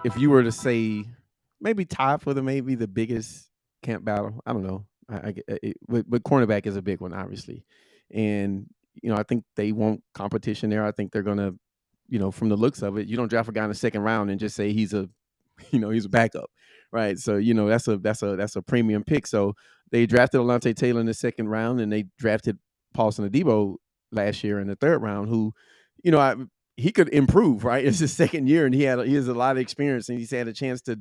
if you were to say maybe tied for maybe the biggest camp battle, I don't know. But cornerback is a big one, obviously, and I think they want competition there. I think they're gonna, from the looks of it, you don't draft a guy in the second round and just say he's a, he's a backup, right? So that's a premium pick. So they drafted Alontae Taylor in the second round, and they drafted Paulson Adebo last year in the third round, who, he could improve, right? It's his second year, and he has a lot of experience, and he's had a chance to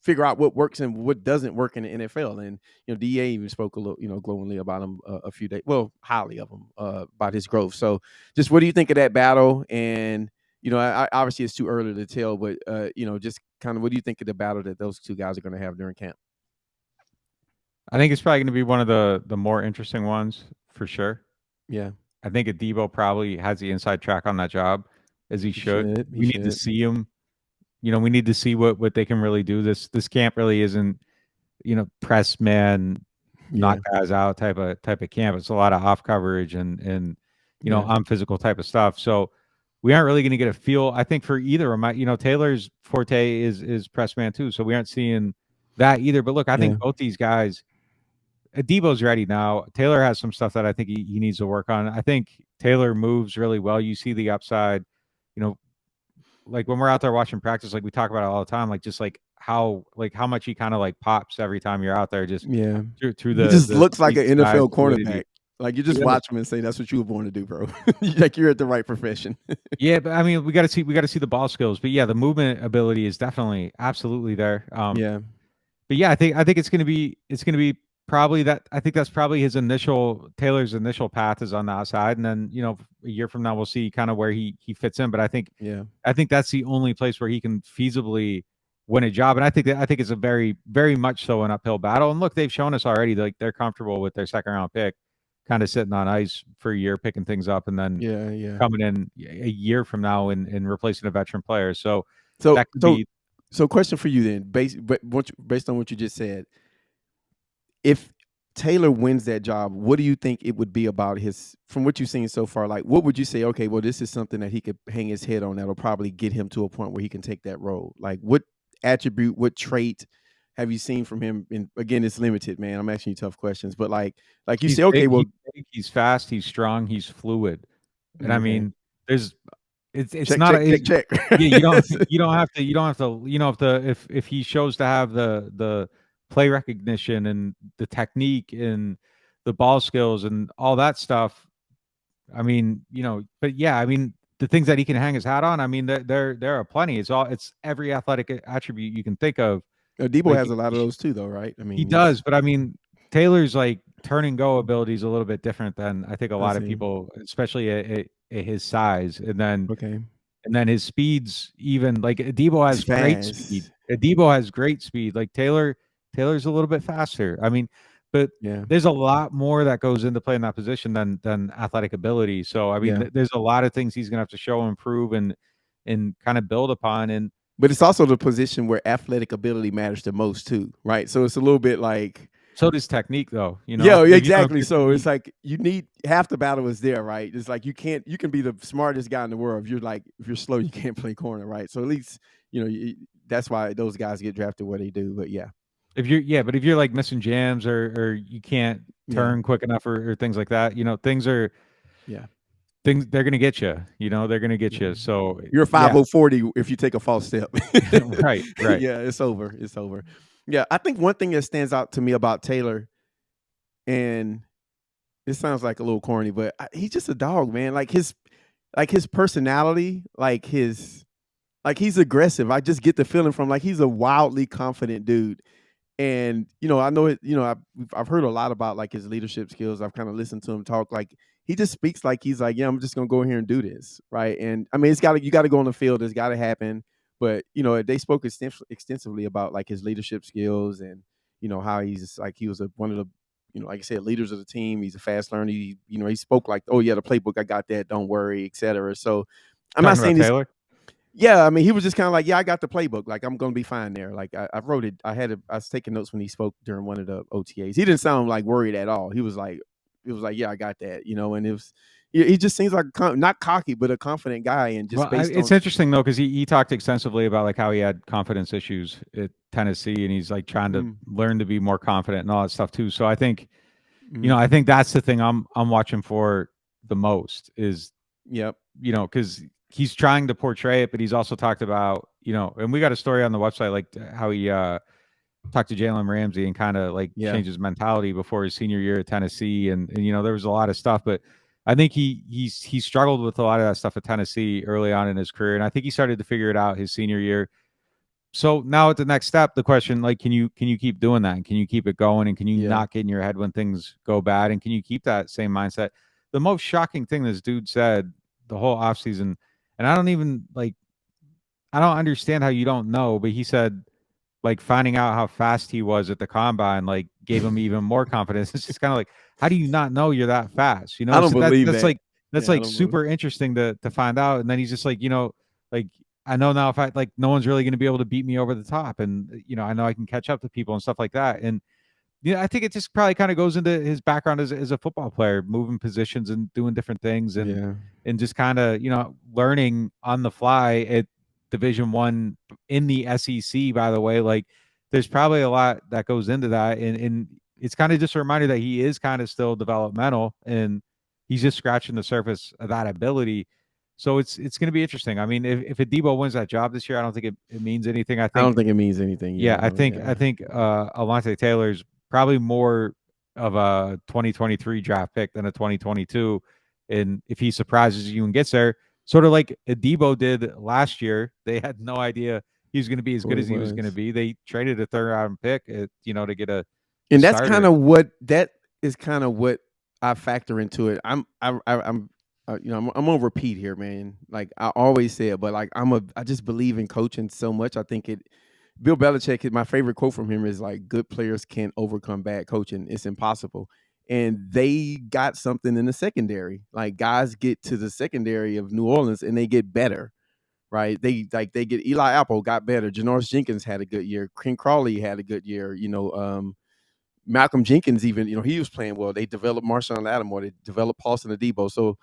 figure out what works and what doesn't work in the NFL. And DA even spoke a little, glowingly about him a few days, highly of him, about his growth. So, just what do you think of that battle? And obviously it's too early to tell, but just kind of what do you think of the battle that those two guys are going to have during camp? I think it's probably going to be one of the more interesting ones for sure. Yeah, I think Adebo probably has the inside track on that job, as he should. We need to see him. We need to see what they can really do. This camp really isn't, press man, knock guys out type of camp. It's a lot of off coverage and on physical type of stuff. So we aren't really going to get a feel, I think, for either of them. Taylor's forte is press man too, so we aren't seeing that either. But look, I think both these guys, Adebo's ready now. Taylor has some stuff that I think he needs to work on. I think Taylor moves really well. You see the upside, like when we're out there watching practice, like we talk about it all the time, like just like how much he kind of like pops every time you're out there, just through the. He just the looks like an NFL fluidity. cornerback. Like you just watch him and say, "That's what you were born to do, bro." Like you're at the right profession. Yeah, but I mean, we got to see the ball skills. But yeah, the movement ability is definitely absolutely there. But yeah, I think it's gonna be probably that. I think that's probably Taylor's initial path is on the outside, and then a year from now we'll see kind of where he fits in. But I think that's the only place where he can feasibly win a job, and I think it's a very, very much so an uphill battle. And look, they've shown us already like they're comfortable with their second round pick, kind of sitting on ice for a year, picking things up, and then coming in a year from now and replacing a veteran player. So that could be. So, question for you then, based on what you just said, if Taylor wins that job, what do you think it would be about from what you've seen so far? Like, what would you say? Okay, well, this is something that he could hang his head on that'll probably get him to a point where he can take that role. Like, what attribute, what trait have you seen from him? And again, it's limited, man. I'm asking you tough questions, but like you say, okay, well, he's fast, he's strong, he's fluid, and I mean, there's. It's check, not check. You don't have to if he shows to have the play recognition and the technique and the ball skills and all that stuff. I mean, but yeah, I mean the things that he can hang his hat on. I mean, there are plenty. It's every athletic attribute you can think of. Adebo has a lot of those too, though, right? I mean, he does, but I mean, Taylor's like turn and go ability is a little bit different than I think a lot of people, especially at his size, and then his speeds, even like Adebo has great speed. Adebo has great speed. Like Taylor's a little bit faster. I mean, but there's a lot more that goes into playing that position than athletic ability. So I mean, there's a lot of things he's gonna have to show, improve, and kind of build upon. But it's also the position where athletic ability matters the most too, right? So it's a little bit like. So does technique, though. Yeah, exactly. So it's like you need half the battle is there, right? It's like you can be the smartest guy in the world. If you're slow, you can't play corner, right? So at least that's why those guys get drafted where they do. But yeah, but if you're like missing jams or you can't turn quick enough or things like that, things are things they're gonna get you. They're gonna get you. So you're a 5.040 if you take a false step. right. Yeah, it's over. Yeah, I think one thing that stands out to me about Taylor, and it sounds like a little corny, but he's just a dog, man. Like his personality, he's aggressive. I just get the feeling from he's a wildly confident dude. And I know it. I've heard a lot about his leadership skills. I've kind of listened to him talk. He just speaks like he's like, yeah, I'm just gonna go here and do this, right? And I mean, you got to go on the field. It's got to happen. But they spoke extensively about his leadership skills and how he's he was one of the like I said, leaders of the team. He's a fast learner. He spoke like, oh yeah, the playbook, I got that. Don't worry, etc. So I'm not saying this. Taylor? Yeah, I mean, he was just kind of like, yeah, I got the playbook. Like, I'm going to be fine there. Like, I wrote it. I was taking notes when he spoke during one of the OTAs. He didn't sound worried at all. He was like, yeah, I got that, and it was, he just seems like not cocky, but a confident guy, and just Well, based it's on interesting though because he talked extensively about like how he had confidence issues at Tennessee, and he's like trying to mm, learn to be more confident and all that stuff too. So I think I mhm. think that's the thing I'm watching for the most is Yep. because he's trying to portray it, but he's also talked about and we got a story on the website like how he talked to Jalen Ramsey and kind of like Yeah. changed his mentality before his senior year at Tennessee, and there was a lot of stuff, but I think he struggled with a lot of that stuff at Tennessee early on in his career, and I think he started to figure it out his senior year. So now at the next step, the question like, can you keep doing that, and can you keep it going, and can you Yeah. not get in your head when things go bad, and can you keep that same mindset? The most shocking thing this dude said the whole offseason, and I don't understand how you don't know, but he said like finding out how fast he was at the combine like gave him even more confidence. It's just kind of like, how do you not know you're that fast? I don't So believe that's that. like Yeah, I don't believe super interesting to find out. And then he's just like, like I know now if I like no one's really going to be able to beat me over the top, and I know I can catch up to people and stuff like that. And I think it just probably kind of goes into his background as a football player, moving positions and doing different things, Yeah. and just kind of learning on the fly at Division 1 in the SEC. By the way, like there's probably a lot that goes into that, and it's kind of just a reminder that he is kind of still developmental, and he's just scratching the surface of that ability. So it's going to be interesting. I mean, if Adebo wins that job this year, I don't think it means anything. I I don't think think it means anything. yeah, Yeah. I don't, I yeah. think Alontae Taylor's probably more of a 2023 draft pick than a 2022. And if he surprises you and gets there, sort of like Adebo did last year, they had no idea he was going to be as What good it as he was going to was. be. They traded a third round pick, to get a And that's kind starter. of what that is kind of what I factor into it. I'm I'm gonna repeat here, man. Like I always say it, but like I just believe in coaching so much. I think it. Bill Belichick, my favorite quote from him is like, "Good players can't overcome bad coaching. It's impossible." And they got something in the secondary. Like guys get to the secondary of New Orleans and they get better, right? They get Eli Apple got better. Janoris Jenkins had a good year. Ken Crawley had a good year. Malcolm Jenkins, even, he was playing well. They developed Marshawn Lattimore. They developed Paulson Adebo. So,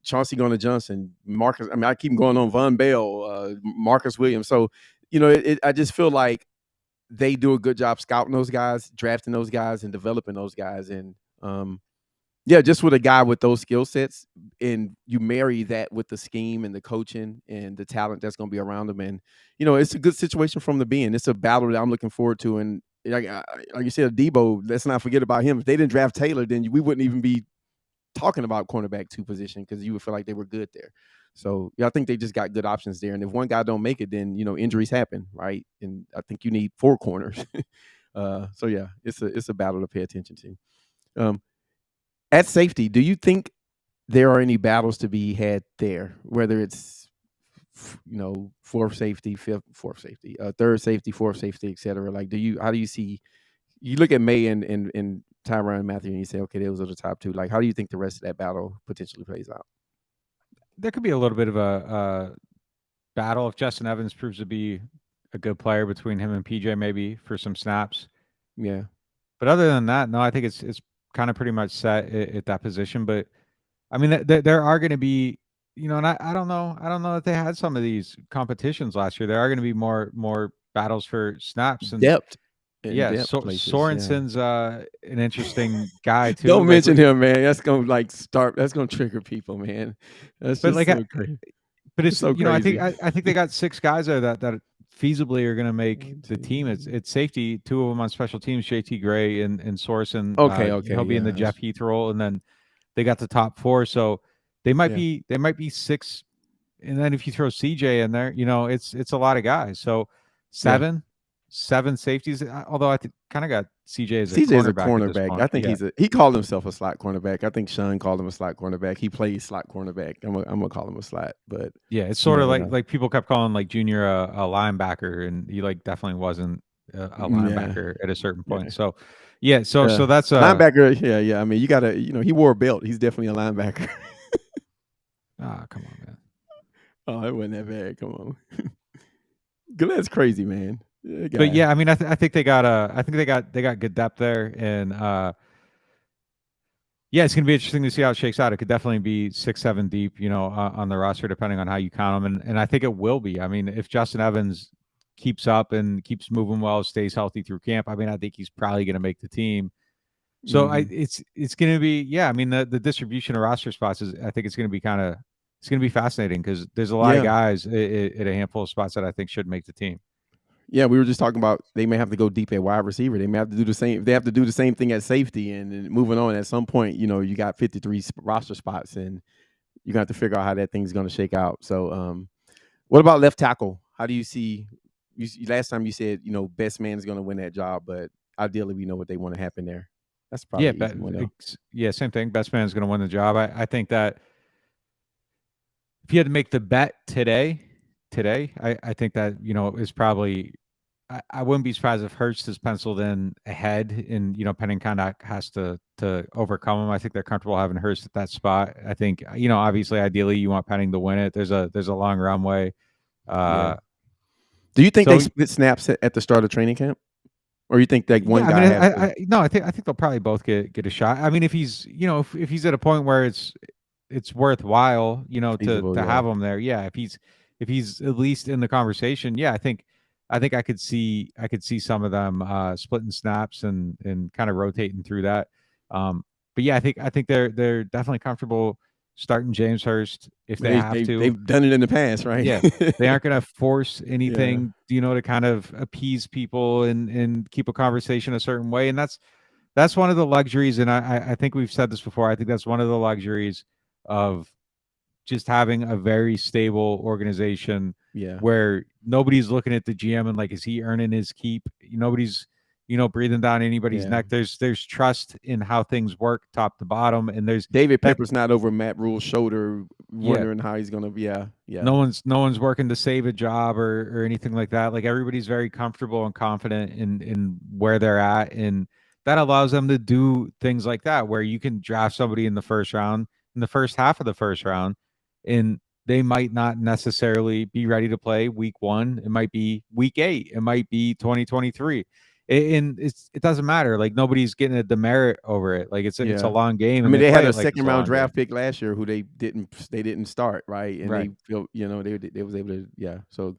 Chauncey Gardner Johnson, Marcus. I mean, I keep going on Von Bell, Marcus Williams. So, I just feel like they do a good job scouting those guys, drafting those guys, and developing those guys. And yeah, just with a guy with those skill sets, and you marry that with the scheme and the coaching and the talent that's going to be around them, and it's a good situation from the being. It's a battle that I'm looking forward to, and like you said, Debo. Let's not forget about him. If they didn't draft Taylor, then we wouldn't even be talking about cornerback 2 position because you would feel like they were good there. So yeah, I think they just got good options there. And if one guy don't make it, then injuries happen, right? And I think you need 4 corners. So yeah, it's a battle to pay attention to. Um, at safety, do you think there are any battles to be had there, whether it's fourth safety, fourth safety, third safety, fourth safety, etc. Like, how do you see? You look at May and Tyrann Mathieu, and you say, okay, those are the top 2. Like, how do you think the rest of that battle potentially plays out? There could be a little bit of a battle if Justin Evans proves to be a good player between him and PJ, maybe for some snaps. Yeah, But other than that, no, I think it's kind of pretty much set at that position. But I mean, there are going to be, and I don't know, that they had some of these competitions last year. There are going to be more battles for snaps, and depth in yeah, depth places. Yeah, Sorensen's an interesting guy too. don't mention him, man. That's gonna start. That's gonna trigger people, man. That's But just like, so crazy. but It's it's so crazy. I think they got 6 guys there that feasibly are going to make One, the team. two. It's safety, 2 of them on special teams, JT Gray and Sorensen. Okay, okay, He'll be in the yeah, Jeff Heath role, and then they got the top 4, so yeah, they might be 6, and then if you throw CJ in there, it's a lot of guys. So yeah. 7 safeties. Although I kind of got CJ as a CJ is a cornerback at this cornerback. I point. think Yeah, he called himself a slot cornerback. I think Sean called him a slot cornerback. He plays slot cornerback. I'm gonna call him a slot, but yeah. It's you sort of never know. like people kept calling like Junior a linebacker, and he like definitely wasn't a Yeah, linebacker at a certain point. yeah. So yeah, so that's Linebacker. Yeah, yeah. I mean, you gotta. He wore a belt. He's definitely a linebacker. come on, man. Oh, it wasn't that bad. Come on. Glen's crazy, man. That But guy. yeah, I mean, I think they got good depth there, and Yeah, it's gonna be interesting to see how it shakes out. It could definitely be 6, 7 deep, on the roster, depending on how you count them, and I think it will be. I mean, if Justin Evans keeps up and keeps moving well, stays healthy through camp, I mean, I think he's probably gonna make the team. So Mhm. it's gonna be, yeah. I mean, the distribution of roster spots is, I think it's gonna be it's gonna be fascinating because there's a lot of Yeah. guys at a handful of spots that I think should make the team. Yeah, we were just talking about they may have to go deep at wide receiver. They may have to do the same. They have to do the same thing at safety, and moving on. At some point, you got 53 roster spots, and you got to figure out how that thing's going to shake out. So, what about left tackle? How do you see? Last time you said best man is going to win that job, but ideally we know what they want to happen there. That's Yeah, probably an but easy one though. yeah, same thing. Best man is gonna win the job. I think that if you had to make the bet today, I think that is probably. I wouldn't be surprised if Hurst is penciled in ahead, and Penning kind of has to overcome him. I think they're comfortable having Hurst at that spot. I think obviously, ideally, you want Penning to win it. There's a long runway. Yeah. Uh, Do you think they so split snaps at the start of training camp, or you think that one yeah, I mean, guy has to? I no, I think they'll probably both get a shot. I mean, if he's if he's at a point where it's worthwhile, Feasible? to Yeah. have him there. Yeah, if he's at least in the conversation, yeah, I think I could see some of them splitting snaps and kind of rotating through that. But yeah, I think they're definitely comfortable starting James Hurst if they They have they to. they've done it in the past, right? Yeah, they aren't gonna force Yeah. anything, to kind of appease people and keep a conversation a certain way, and that's one of the luxuries, and I think we've said this before. I think that's one of the luxuries of just having a very stable organization Yeah. where nobody's looking at the GM and like, is he earning his keep? Nobody's, breathing down anybody's Yeah. neck. There's trust in how things work top to bottom, and there's David that. Pepper's not over Matt Rule's shoulder Yeah, wondering how he's gonna. Yeah. Yeah. no one's working to save a job or anything like that. Like, everybody's very comfortable and confident in where they're at, and that allows them to do things like that, where you can draft somebody in the first round, in the first half of the first round, and they might not necessarily be ready to play week 1. It might be week 8. It might be 2023. And it doesn't matter. Like, nobody's getting a demerit over it. Like, it's a Yeah. long game, I and mean, they they had play a it like it's second a round long game. draft pick last year who they didn't start, right? And Right. they feel, they was able to, yeah. So